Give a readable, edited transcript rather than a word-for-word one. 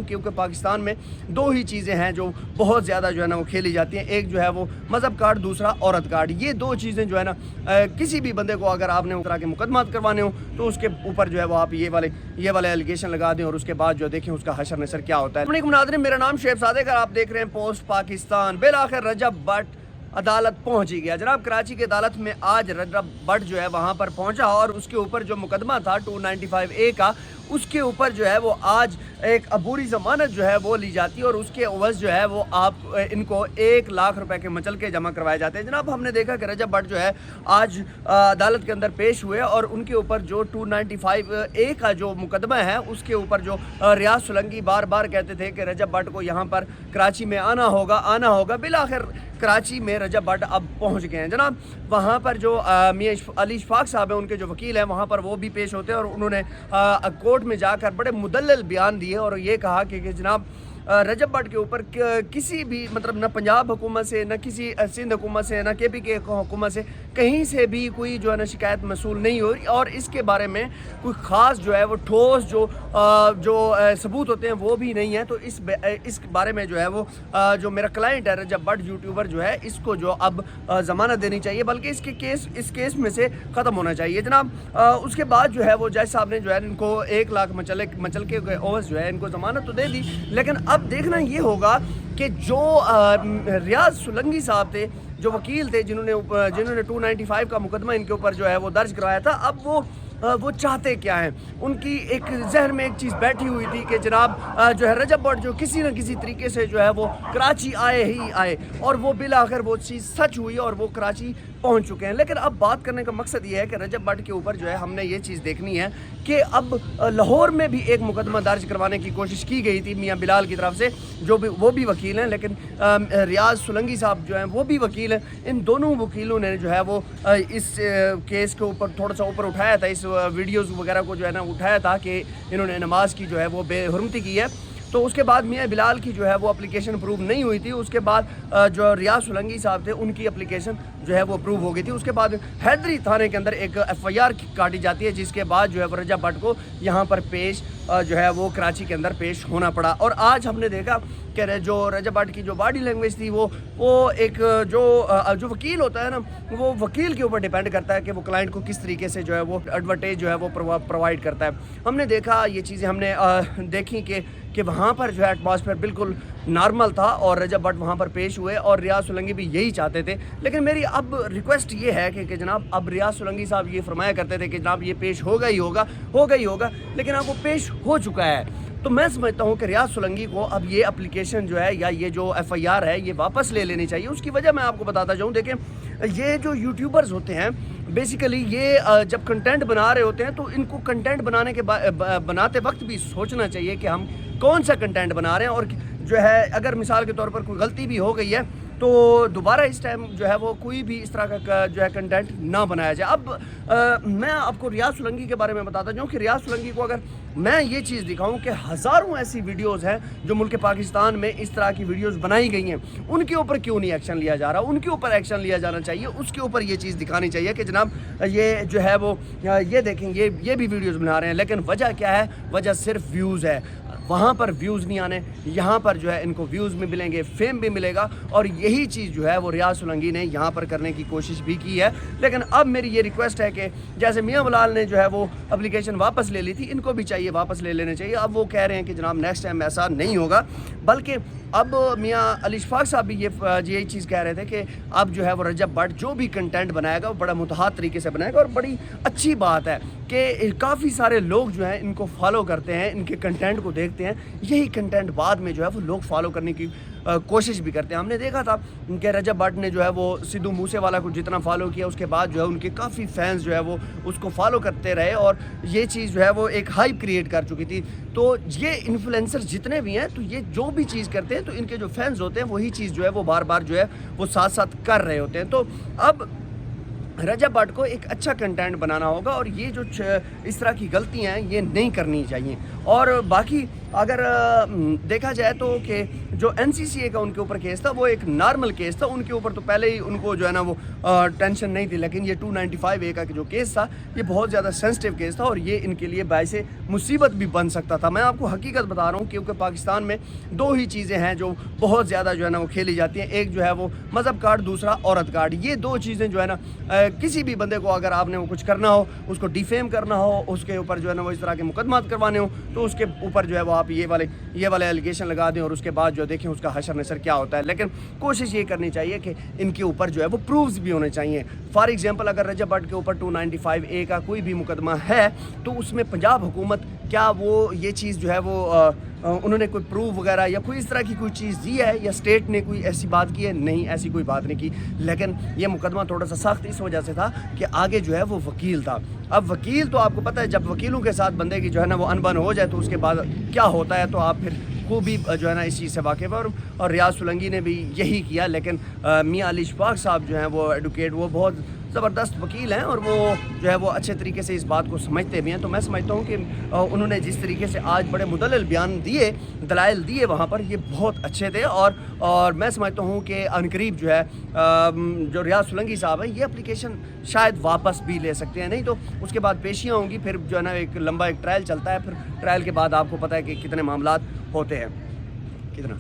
کیونکہ پاکستان میں دو ہی چیزیں ہیں جو بہت زیادہ جو ہے نا وہ کھیلی جاتی ہیں، ایک جو ہے وہ مذہب کارڈ، دوسرا عورت کارڈ۔ یہ دو چیزیں جو ہے نا کسی بھی بندے کو اگر آپ نے اس طرح کے مقدمات کروانے ہوں تو اس کے اوپر جو ہے وہ آپ یہ والے ایلیگیشن لگا دیں اور اس کے بعد جو دیکھیں اس کا حشر نشر کیا ہوتا ہے۔ السلام علیکم ناظرین، میرا نام شعیب صادق ہے، آپ دیکھ رہے ہیں پوسٹ پاکستان۔ بالآخر رجب بٹ عدالت پہنچ ہی گیا جناب۔ کراچی کی عدالت میں آج رجب بٹ جو ہے وہاں پر پہنچا اور اس کے اوپر جو مقدمہ تھا 295A کا، اس کے اوپر جو ہے وہ آج ایک عبوری ضمانت جو ہے وہ لی جاتی ہے اور اس کے عوض جو ہے وہ آپ ان کو 1 لاکھ روپے کے مچلکے جمع کروائے جاتے ہیں۔ جناب ہم نے دیکھا کہ رجب بٹ جو ہے آج عدالت کے اندر پیش ہوئے اور ان کے اوپر جو 295A کا جو مقدمہ ہے اس کے اوپر جو ریاض سولنگی بار بار کہتے تھے کہ رجب بٹ کو یہاں پر کراچی میں آنا ہوگا، بالآخر کراچی میں رجب بٹ اب پہنچ گئے ہیں جناب۔ وہاں پر جو میاں علی اشفاق صاحب ہیں، ان کے جو وکیل ہیں، وہاں پر وہ بھی پیش ہوتے ہیں اور انہوں نے کورٹ میں جا کر بڑے مدلل بیان دیے اور یہ کہا کہ جناب رجب بٹ کے اوپر کسی بھی نہ پنجاب حکومت سے، نہ کسی سندھ حکومت سے، نہ KPK حکومت سے کہیں سے بھی کوئی جو ہے نا شکایت موصول نہیں ہوئی اور اس کے بارے میں کوئی خاص جو ہے وہ ٹھوس جو ثبوت ہوتے ہیں وہ بھی نہیں ہے۔ تو اس بارے میں جو ہے وہ جو میرا کلائنٹ ہے رجب بٹ یوٹیوبر جو ہے، اس کو جو اب ضمانت دینی چاہیے، بلکہ اس کیس میں سے ختم ہونا چاہیے جناب۔ اس کے بعد جو ہے وہ جج صاحب نے جو ہے ان کو 1 لاکھ مچلکے کے عوض جو ہے ان کو ضمانت تو دے دی، لیکن اب دیکھنا یہ ہوگا کہ جو ریاض سولنگی صاحب تھے، جو وکیل تھے، جنہوں نے 295 کا مقدمہ ان کے اوپر جو ہے وہ درج کروایا تھا، اب وہ چاہتے کیا ہیں؟ ان کی ایک ذہن میں ایک چیز بیٹھی ہوئی تھی کہ جناب جو ہے رجب بٹ جو کسی نہ کسی طریقے سے جو ہے وہ کراچی آئے اور وہ بالآخر وہ چیز سچ ہوئی اور وہ کراچی پہنچ چکے ہیں۔ لیکن اب بات کرنے کا مقصد یہ ہے کہ رجب بٹ کے اوپر جو ہے ہم نے یہ چیز دیکھنی ہے کہ اب لاہور میں بھی ایک مقدمہ درج کروانے کی کوشش کی گئی تھی میاں بلال کی طرف سے، وہ بھی وکیل ہیں، لیکن ریاض سولنگی صاحب جو ہیں وہ بھی وکیل ہیں۔ ان دونوں وکیلوں نے جو ہے وہ اس کیس کے اوپر تھوڑا سا اوپر اٹھایا تھا، اس ویڈیوز وغیرہ کو جو ہے نا اٹھایا تھا کہ انہوں نے نماز کی جو ہے وہ بے حرمتی کی ہے۔ تو اس کے بعد میاں بلال کی جو ہے وہ اپلیکیشن اپروو نہیں ہوئی تھی، اس کے بعد جو ریاض سولنگی صاحب تھے ان کی اپلیکیشن جو ہے وہ اپروو ہو گئی تھی۔ اس کے بعد حیدری تھانے کے اندر ایک FIR کاٹی جاتی ہے، جس کے بعد جو ہے وہ رجب بٹ کو یہاں پر پیش جو ہے وہ کراچی کے اندر پیش ہونا پڑا۔ اور آج ہم نے دیکھا کہ جو رجب بٹ کی جو باڈی لینگویج تھی وہ ایک جو وکیل ہوتا ہے نا، وہ وکیل کے اوپر ڈیپینڈ کرتا ہے کہ وہ کلائنٹ کو کس طریقے سے جو ہے وہ ایڈورٹیج جو ہے وہ پرووائڈ کرتا ہے۔ ہم نے دیکھا یہ چیزیں ہم نے دیکھی کہ وہاں پر جو ہے ایٹماسفیئر بالکل نارمل تھا اور رجب بٹ وہاں پر پیش ہوئے اور ریاض سولنگی بھی یہی چاہتے تھے۔ لیکن میری اب ریکویسٹ یہ ہے کہ جناب اب ریاض سولنگی صاحب یہ فرمایا کرتے تھے کہ جناب یہ پیش ہوگا ہی ہوگا، لیکن اب وہ پیش ہو چکا ہے۔ تو میں سمجھتا ہوں کہ ریاض سولنگی کو اب یہ اپلیکیشن جو ہے یا یہ جو FIR ہے یہ واپس لے لینی چاہیے۔ اس کی وجہ میں آپ کو بتاتا جاؤں، دیکھیں یہ جو یوٹیوبرز ہوتے ہیں بیسیکلی یہ جب کنٹینٹ بنا رہے ہوتے ہیں تو ان کو کنٹینٹ بناتے وقت بھی سوچنا چاہیے کہ ہم کون سا کنٹینٹ بنا رہے ہیں، اور جو ہے اگر مثال کے طور پر کوئی غلطی بھی ہو گئی ہے تو دوبارہ اس ٹائم جو ہے وہ کوئی بھی اس طرح کا جو ہے کنٹینٹ نہ بنایا جائے۔ اب میں آپ کو ریاض سولنگی کے بارے میں بتاتا جاؤں کہ ریاض سولنگی کو اگر میں یہ چیز دکھاؤں کہ ہزاروں ایسی ویڈیوز ہیں جو ملک پاکستان میں اس طرح کی ویڈیوز بنائی گئی ہیں، ان کے اوپر کیوں نہیں ایکشن لیا جا رہا؟ ان کے اوپر ایکشن لیا جانا چاہیے، اس کے اوپر یہ چیز دکھانی چاہیے کہ جناب یہ جو ہے وہ یہ دیکھیں یہ بھی ویڈیوز بنا رہے ہیں، لیکن وجہ کیا ہے؟ وجہ صرف ویوز ہے۔ وہاں پر ویوز نہیں آنے، یہاں پر جو ہے ان کو ویوز بھی ملیں گے، فیم بھی ملے گا، اور یہی چیز جو ہے وہ ریاض سولنگی نے یہاں پر کرنے کی کوشش بھی کی ہے۔ لیکن اب میری یہ ریکویسٹ ہے کہ جیسے میاں بلال نے جو ہے وہ اپلیکیشن واپس لے لی تھی، ان کو بھی چاہیے واپس لے لینے چاہیے۔ اب وہ کہہ رہے ہیں کہ جناب نیکسٹ ٹائم ایسا نہیں ہوگا، بلکہ اب میاں علی اشفاق صاحب بھی یہی چیز کہہ رہے تھے کہ اب جو ہے وہ رجب بٹ جو بھی کنٹینٹ بنائے گا وہ بڑا متحد طریقے سے بنائے گا، اور بڑی اچھی بات ہے کہ کافی سارے لوگ جو ہیں ان کو فالو کرتے ہیں، ان کے کنٹینٹ کو دیکھتے ہیں، یہی کنٹینٹ بعد میں جو ہے وہ لوگ فالو کرنے کی کوشش بھی کرتے ہیں۔ ہم نے دیکھا تھا کہ رجب بٹ نے جو ہے وہ سدھو موسے والا کو جتنا فالو کیا، اس کے بعد جو ہے ان کے کافی فینس جو ہے وہ اس کو فالو کرتے رہے اور یہ چیز جو ہے وہ ایک ہائپ کریٹ کر چکی تھی۔ تو یہ انفلوئنسر جتنے بھی ہیں تو یہ جو بھی چیز کرتے ہیں تو ان کے جو فینس ہوتے ہیں وہی چیز جو ہے وہ بار بار جو ہے وہ ساتھ ساتھ کر رہے ہوتے ہیں۔ تو اب رجب بٹ کو ایک اچھا کنٹینٹ بنانا ہوگا اور یہ جو اس طرح کی غلطیاں ہیں یہ نہیں کرنی چاہیے۔ اور باقی اگر دیکھا جائے تو کہ جو NCCA کا ان کے اوپر کیس تھا وہ ایک نارمل کیس تھا, ان کے اوپر تو پہلے ہی ان کو جو ہے نا وہ ٹینشن نہیں تھی, لیکن یہ 295A کا جو کیس تھا یہ بہت زیادہ سینسٹیو کیس تھا اور یہ ان کے لیے باعث مصیبت بھی بن سکتا تھا. میں آپ کو حقیقت بتا رہا ہوں کیونکہ پاکستان میں دو ہی چیزیں ہیں جو بہت زیادہ جو ہے نا وہ کھیلی جاتی ہیں, ایک جو ہے وہ مذہب کارڈ, دوسرا عورت کارڈ. یہ دو چیزیں جو ہے نا کسی بھی بندے کو اگر آپ نے وہ کچھ کرنا ہو, اس کو ڈیفیم کرنا ہو, اس کے اوپر جو ہے نا وہ اس طرح کے مقدمات کروانے ہو, تو اس کے اوپر جو ہے وہ آپ یہ والے ایلیگیشن لگا دیں اور اس کے بعد جو دیکھیں اس کا حشر نشر کیا ہوتا ہے. لیکن کوشش یہ کرنی چاہیے کہ ان کے اوپر جو ہے وہ پروفز بھی ہونے چاہیے. فار ایگزامپل اگر رجب بٹ کے اوپر 295A کا کوئی بھی مقدمہ ہے تو اس میں پنجاب حکومت کیا وہ یہ چیز جو ہے وہ انہوں نے کوئی پروف وغیرہ یا کوئی اس طرح کی کوئی چیز دی ہے, یا اسٹیٹ نے کوئی ایسی بات کی ہے؟ نہیں, ایسی کوئی بات نہیں کی. لیکن یہ مقدمہ تھوڑا سا سخت اس وجہ سے تھا کہ آگے جو ہے وہ وکیل تھا. اب وکیل تو آپ کو پتہ ہے جب وکیلوں کے ساتھ بندے کی جو ہے نا وہ انبن ہو جائے تو اس کے بعد کیا ہوتا ہے, تو آپ پھر خوبی جو ہے نا اس چیز سے واقف ہے. اور ریاض سولنگی نے بھی یہی کیا, لیکن میاں علی شفاق صاحب جو ہیں وہ ایڈوکیٹ, وہ بہت زبردست وکیل ہیں اور وہ جو ہے وہ اچھے طریقے سے اس بات کو سمجھتے بھی ہیں. تو میں سمجھتا ہوں کہ انہوں نے جس طریقے سے آج بڑے مدلل بیان دیے, دلائل دیے وہاں پر, یہ بہت اچھے تھے. اور میں سمجھتا ہوں کہ عنقریب جو ہے جو ریاض سولنگی صاحب ہیں یہ اپلیکیشن شاید واپس بھی لے سکتے ہیں. نہیں تو اس کے بعد پیشیاں ہوں گی, پھر جو ہے نا ایک لمبا ایک ٹرائل چلتا ہے, پھر ٹرائل کے بعد آپ کو پتہ ہے کہ کتنے معاملات ہوتے ہیں, کتنا